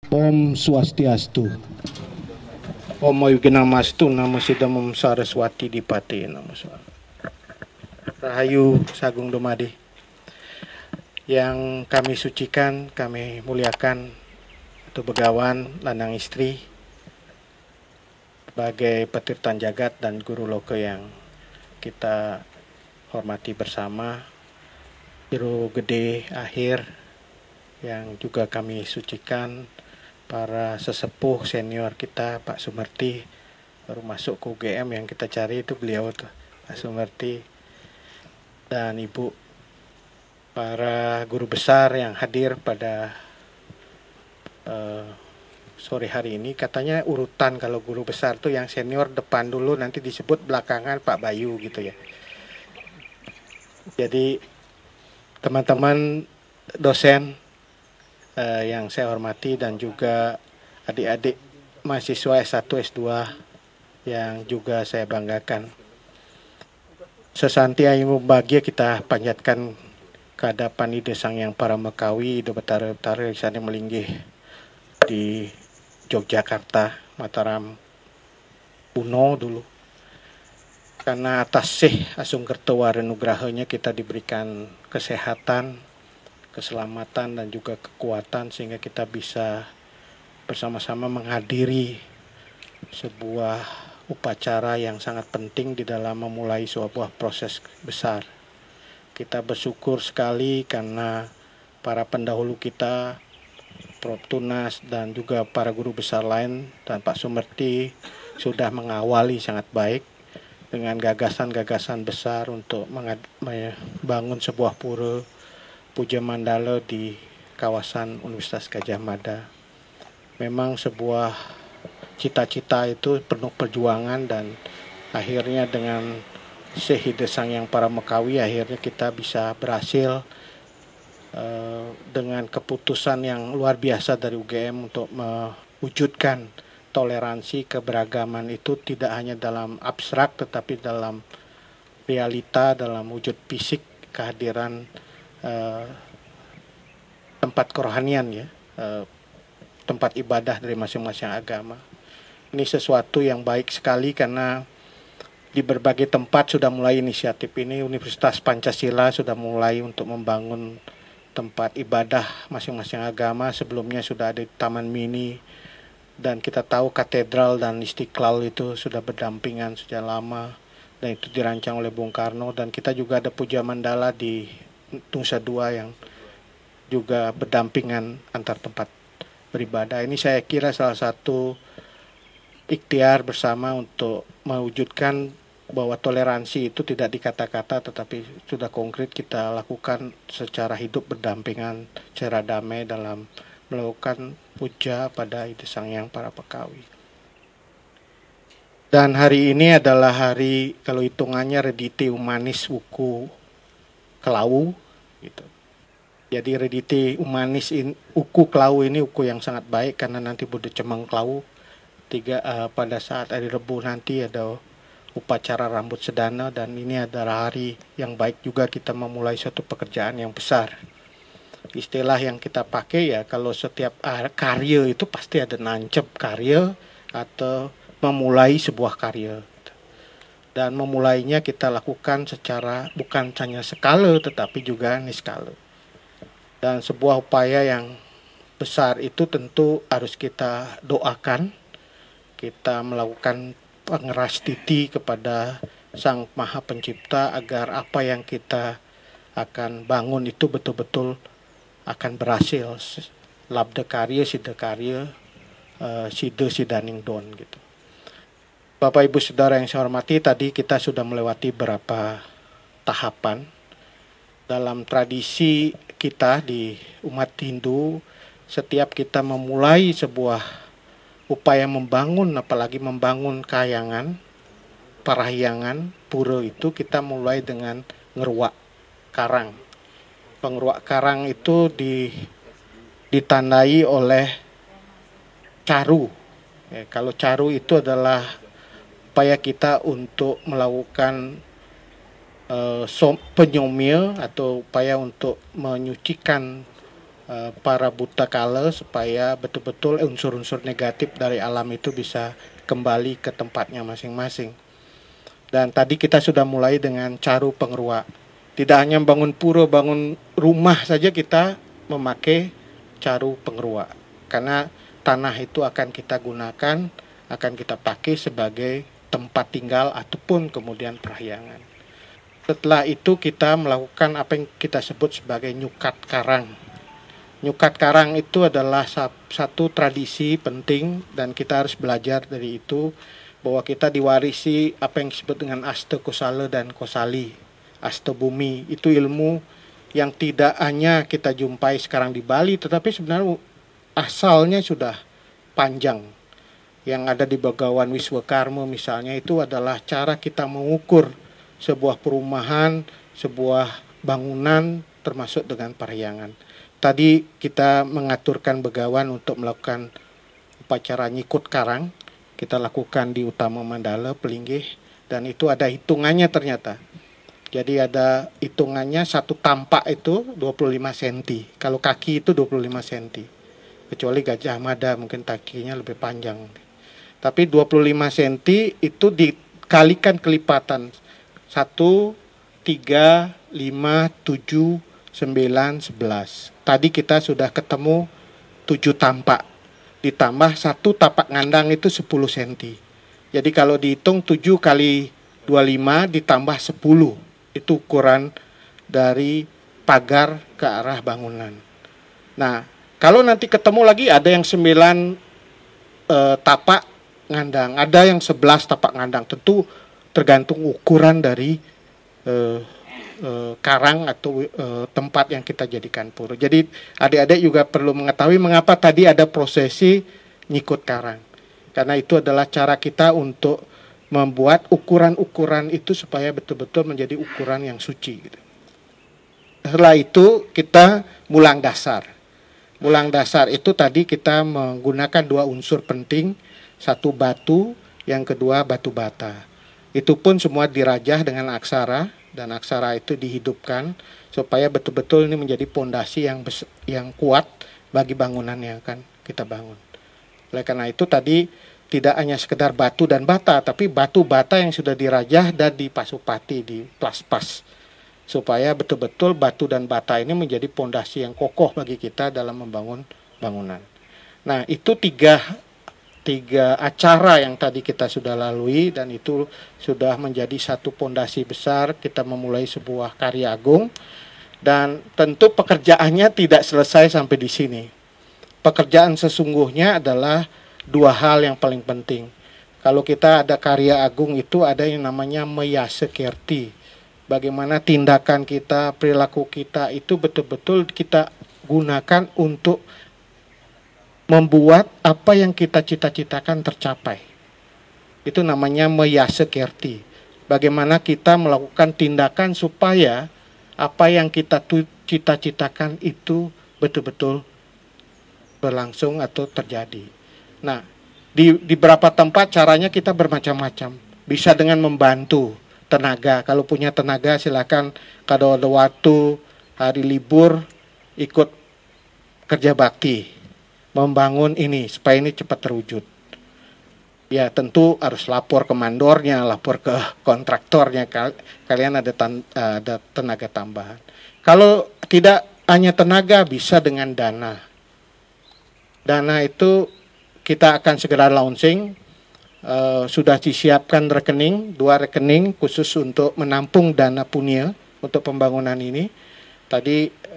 Om Swastiastu. Om Ayuginamastu Namo Siddhamam Saraswati Dipate Namo Rahayu Sagung Dumadi. Yang kami sucikan, kami muliakan untuk begawan, lanang istri, sebagai petirtan jagat dan guru loka yang kita hormati bersama, Biru Gede Akhir yang juga kami sucikan, para sesepuh senior kita Pak Sumerti, baru masuk ke UGM yang kita cari itu beliau tuh Pak Sumerti, dan Ibu, para guru besar yang hadir pada sore hari ini. Katanya urutan kalau guru besar tuh yang senior depan dulu, nanti disebut belakangan Pak Bayu gitu ya. Jadi teman-teman dosen yang saya hormati dan juga adik-adik mahasiswa S1, S2 yang juga saya banggakan. Sesanti ayu bahagia kita panjatkan kehadapan Ide Sang Yang Paramekawi, Ide Betara-Betara yang sana melinggih di Yogyakarta, Mataram kuno dulu. Karena atas Sih Asung Kertawara Nugrahanya kita diberikan kesehatan, keselamatan dan juga kekuatan sehingga kita bisa bersama-sama menghadiri sebuah upacara yang sangat penting di dalam memulai sebuah proses besar. Kita bersyukur sekali karena para pendahulu kita, Prof. Tunas dan juga para guru besar lain dan Pak Sumerti sudah mengawali sangat baik dengan gagasan-gagasan besar untuk membangun sebuah pura Puja Mandala di kawasan Universitas Gadjah Mada. Memang sebuah cita-cita itu penuh perjuangan dan akhirnya dengan Syekh Ide Sang Yang Paramekawi akhirnya kita bisa berhasil dengan keputusan yang luar biasa dari UGM untuk mewujudkan toleransi keberagaman itu tidak hanya dalam abstrak tetapi dalam realita, dalam wujud fisik kehadiran tempat kerohanian ya, tempat ibadah dari masing-masing agama. Ini sesuatu yang baik sekali karena di berbagai tempat sudah mulai inisiatif ini. Universitas Pancasila sudah mulai untuk membangun tempat ibadah masing-masing agama. Sebelumnya sudah ada Taman Mini, dan kita tahu katedral dan Istiqlal itu sudah berdampingan sejak lama dan itu dirancang oleh Bung Karno. Dan kita juga ada Puja Mandala di Nusa Dua yang juga berdampingan antar tempat beribadah. Ini saya kira salah satu ikhtiar bersama untuk mewujudkan bahwa toleransi itu tidak di kata-kata tetapi sudah konkret kita lakukan secara hidup berdampingan, secara damai dalam melakukan puja pada Ide Sang Yang Paramekawi. Dan hari ini adalah hari, kalau hitungannya Redite Humanis Wuku Kelau gitu. Jadi Redite Humanis Uku Kelau ini uku yang sangat baik karena nanti Buddha Cemeng Kelau pada saat hari Rebu nanti ada upacara rambut sedana, dan ini adalah hari yang baik juga kita memulai suatu pekerjaan yang besar. Istilah yang kita pakai ya, kalau setiap karya itu pasti ada nancep karya atau memulai sebuah karya. Dan memulainya kita lakukan secara bukan hanya skala tetapi juga niskala. Dan sebuah upaya yang besar itu tentu harus kita doakan. Kita melakukan pengeras titi kepada Sang Maha Pencipta agar apa yang kita akan bangun itu betul-betul akan berhasil. Labda karya, siddha karya, siddha sidaning don gitu. Bapak Ibu Saudara yang saya hormati, tadi kita sudah melewati beberapa tahapan. Dalam tradisi kita di umat Hindu, setiap kita memulai sebuah upaya membangun, apalagi membangun kayangan, parahyangan, pura itu kita mulai dengan ngeruak karang. Pengeruak karang itu ditandai oleh caru. Ya, kalau caru itu adalah upaya kita untuk melakukan penyomil atau upaya untuk menyucikan para buta kala supaya betul-betul unsur-unsur negatif dari alam itu bisa kembali ke tempatnya masing-masing. Dan tadi kita sudah mulai dengan caru pengerua. Tidak hanya bangun pura, bangun rumah saja kita memakai caru pengerua. Karena tanah itu akan kita gunakan, akan kita pakai sebagai tempat tinggal ataupun kemudian perahyangan. Setelah itu kita melakukan apa yang kita sebut sebagai nyukat karang. Nyukat karang itu adalah satu tradisi penting dan kita harus belajar dari itu bahwa kita diwarisi apa yang disebut dengan Asta Kosala dan Kosali. Asta bumi itu ilmu yang tidak hanya kita jumpai sekarang di Bali tetapi sebenarnya asalnya sudah panjang. Yang ada di Bagawan Wiswakarma misalnya itu adalah cara kita mengukur sebuah perumahan, sebuah bangunan termasuk dengan perahyangan. Tadi kita mengaturkan Begawan untuk melakukan upacara nyikut karang. Kita lakukan di Utama Mandala, Pelinggih. Dan itu ada hitungannya ternyata. Jadi ada hitungannya satu tampak itu 25 cm. Kalau kaki itu 25 cm. Kecuali Gajah Mada mungkin kakinya lebih panjang. Tapi 25 cm itu dikalikan kelipatan. 1, 3, 5, 7, 9, 11. Tadi kita sudah ketemu 7 tampak. Ditambah 1 tapak ngandang itu 10 cm. Jadi kalau dihitung 7 kali 25 ditambah 10. Itu ukuran dari pagar ke arah bangunan. Nah, kalau nanti ketemu lagi ada yang 9 tapak ngandang. Ada yang 11 tapak ngandang. Tentu tergantung ukuran dari karang atau tempat yang kita jadikan pura. Jadi adik-adik juga perlu mengetahui mengapa tadi ada prosesi nyikut karang. Karena itu adalah cara kita untuk membuat ukuran-ukuran itu supaya betul-betul menjadi ukuran yang suci. Setelah itu kita mulang dasar. Mulang dasar itu tadi kita menggunakan 2 unsur penting, 1 batu, yang kedua batu bata. Itu pun semua dirajah dengan aksara. Dan aksara itu dihidupkan supaya betul-betul ini menjadi pondasi yang kuat bagi bangunan yang akan kita bangun. Oleh karena itu tadi tidak hanya sekedar batu dan bata, tapi batu bata yang sudah dirajah dan dipasupati, diplas-pas. Supaya betul-betul batu dan bata ini menjadi pondasi yang kokoh bagi kita dalam membangun bangunan. Nah, itu tiga acara yang tadi kita sudah lalui dan itu sudah menjadi satu pondasi besar. Kita memulai sebuah karya agung dan tentu pekerjaannya tidak selesai sampai di sini. Pekerjaan sesungguhnya adalah 2 hal yang paling penting. Kalau kita ada karya agung itu ada yang namanya meyase kirti. Bagaimana tindakan kita, perilaku kita itu betul-betul kita gunakan untuk membuat apa yang kita cita-citakan tercapai. Itu namanya meyase kirti. Bagaimana kita melakukan tindakan supaya apa yang kita cita-citakan itu betul-betul berlangsung atau terjadi. Nah, di beberapa tempat caranya kita bermacam-macam. Bisa dengan membantu tenaga. Kalau punya tenaga silakan kalau ada waktu hari libur ikut kerja bakti. Membangun ini supaya ini cepat terwujud. Ya tentu harus lapor ke mandornya, lapor ke kontraktornya. Kalian ada tenaga tambahan. Kalau tidak hanya tenaga, bisa dengan dana. Dana itu kita akan segera launching. Sudah disiapkan rekening, 2 rekening khusus untuk menampung dana punya untuk pembangunan ini. Tadi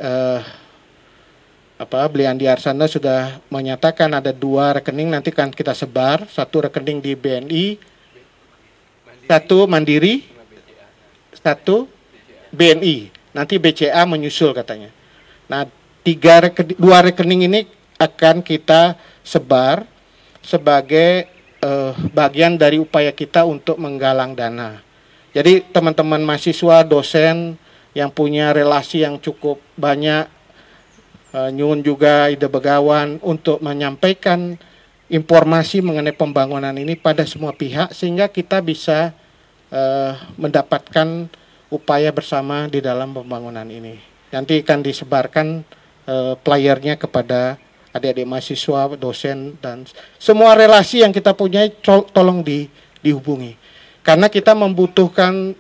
Beli Andi Arsana sudah menyatakan ada 2 rekening nanti kan kita sebar, 1 rekening di BNI, 1 Mandiri, 1 BNI. Nanti BCA menyusul katanya. Nah, 2 rekening ini akan kita sebar sebagai bagian dari upaya kita untuk menggalang dana. Jadi teman-teman mahasiswa, dosen yang punya relasi yang cukup banyak, nyuwun juga Ida Begawan untuk menyampaikan informasi mengenai pembangunan ini pada semua pihak sehingga kita bisa mendapatkan upaya bersama di dalam pembangunan ini. Nanti akan disebarkan playernya kepada adik-adik mahasiswa, dosen, dan semua relasi yang kita punya tolong dihubungi. Karena kita membutuhkan,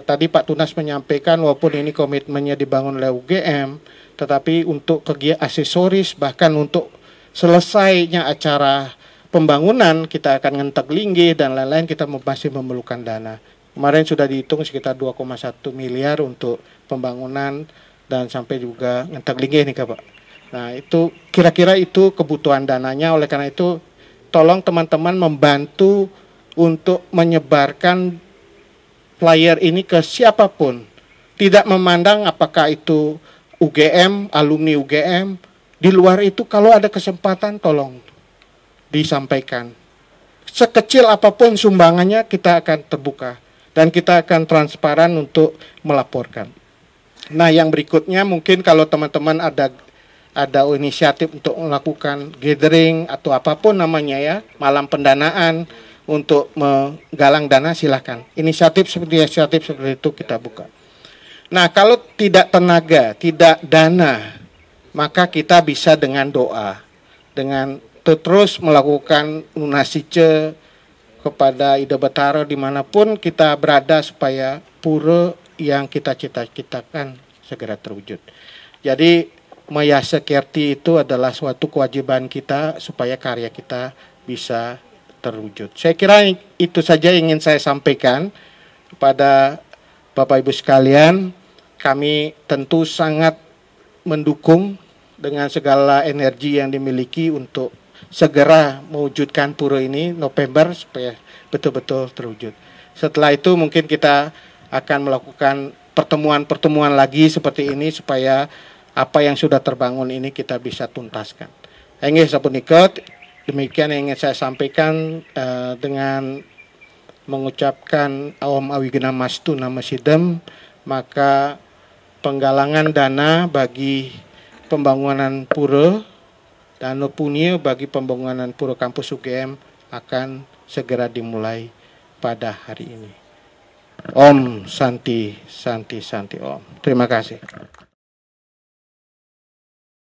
tadi Pak Tunas menyampaikan walaupun ini komitmennya dibangun oleh UGM, tetapi untuk kegiatan aksesoris bahkan untuk selesainya acara pembangunan kita akan ngentek linggih dan lain-lain, kita masih memerlukan dana. Kemarin sudah dihitung sekitar 2,1 miliar untuk pembangunan dan sampai juga ngentek linggih nih Pak. Nah itu kira-kira itu kebutuhan dananya, oleh karena itu tolong teman-teman membantu untuk menyebarkan flyer ini ke siapapun. Tidak memandang apakah itu UGM, alumni UGM, di luar itu kalau ada kesempatan tolong disampaikan. Sekecil apapun sumbangannya kita akan terbuka dan kita akan transparan untuk melaporkan. Nah yang berikutnya mungkin kalau teman-teman ada inisiatif untuk melakukan gathering atau apapun namanya ya, malam pendanaan untuk menggalang dana silakan. Inisiatif seperti itu kita buka. Nah kalau tidak tenaga, tidak dana, maka kita bisa dengan doa, dengan terus melakukan lunasice kepada Ida Batara dimanapun kita berada supaya pura yang kita cita-citakan segera terwujud. Jadi Mayasa Kerti itu adalah suatu kewajiban kita supaya karya kita bisa terwujud. Saya kira itu saja yang ingin saya sampaikan kepada Bapak Ibu sekalian. Kami tentu sangat mendukung dengan segala energi yang dimiliki untuk segera mewujudkan pura ini November supaya betul-betul terwujud. Setelah itu mungkin kita akan melakukan pertemuan-pertemuan lagi seperti ini supaya apa yang sudah terbangun ini kita bisa tuntaskan. Inggih sapunika, demikian yang ingin saya sampaikan dengan mengucapkan Om Awigena Mastu Nama Sidem, maka penggalangan dana bagi pembangunan pura dan punya bagi pembangunan pura kampus UGM akan segera dimulai pada hari ini. Om Santi Santi Santi Om. Terima kasih.